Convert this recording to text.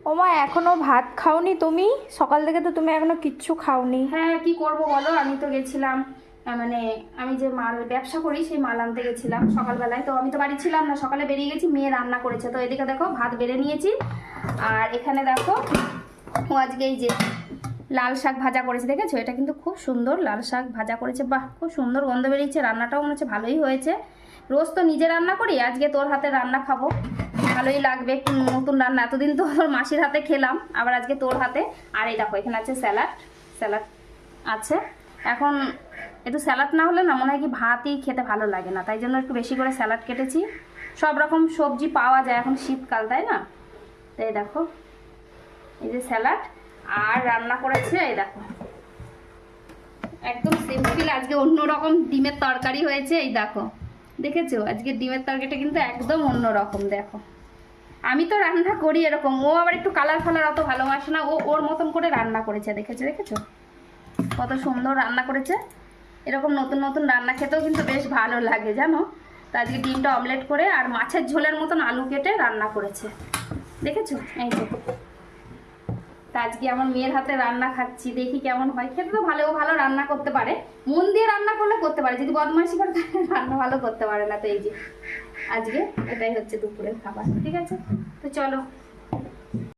ওমা এখনো ভাত খাওনি তুমি? সকাল থেকে তো তুমি এখনো কিচ্ছু খাওনি। হ্যাঁ, কি করব বলো, আমি তো গেছিলাম মানে আমি যে মাল ব্যবসা করি সেই মাল আনতে গেছিলাম সকালবেলায়। তো আমি তো বাড়ি ছিলাম না, সকালে বেরিয়ে গেছি, মেয়ে রান্না করেছে। তো এদিকে দেখো ভাত বেড়ে নিয়েছি, আর এখানে দেখো ও আজকে এই যে লাল শাক ভাজা করেছে, দেখেছো? এটা কিন্তু খুব সুন্দর লাল শাক ভাজা করেছে। বাহ, খুব সুন্দর গন্ধ বেরিয়েছে, রান্নাটাও মনে হচ্ছে ভালোই হয়েছে। রোজ তো নিজে রান্না করি, আজকে তোর হাতে রান্না খাবো, ভালোই লাগবে, একটু নতুন রান্না। এতদিন তো তোর মাসির হাতে খেলাম, আবার আজকে তোর হাতে। আর এই দেখো এখানে আছে স্যালাড, স্যালাড আছে। এখন একটু স্যালাড না হলে না মনে হয় কি ভাতই খেতে ভালো লাগে না, তাই জন্য একটু বেশি করে স্যালাড কেটেছি। সব রকম সবজি পাওয়া যায় এখন, শীতকাল তাই না? তাই দেখো এই যে স্যালাড, আর রান্না করেছে এই দেখো একদম সিম্পল, আজকে অন্যরকম ডিমের তরকারি হয়েছে। এই দেখো, দেখেছো? আজকে ডিমের তরকারিটা কিন্তু একদম অন্যরকম। দেখো, আমি তো রান্না করি এরকম, ও আবার একটু কালার ফালার অত ভালোবাসে না, ও ওর মতন করে রান্না করেছে। দেখেছো দেখেছো কত সুন্দর রান্না করেছে। এরকম নতুন নতুন রান্না খেতেও কিন্তু বেশ ভালো লাগে, জানো? তো আজকে ডিমটা অমলেট করে আর মাছের ঝোলের মতন আলু কেটে রান্না করেছে, দেখেছো? এই যে, তা আজকে আমার মেয়ের হাতে রান্না খাচ্ছি, দেখি কেমন হয়। খেতে তো ভালো, ভালো রান্না করতে পারে, মন দিয়ে রান্না করলে করতে পারে, যদি বদমাইশি করে তাহলে রান্না ভালো করতে পারে না। তো এই যে আজকে এটাই হচ্ছে দুপুরের খাবার, ঠিক আছে? তো চলো।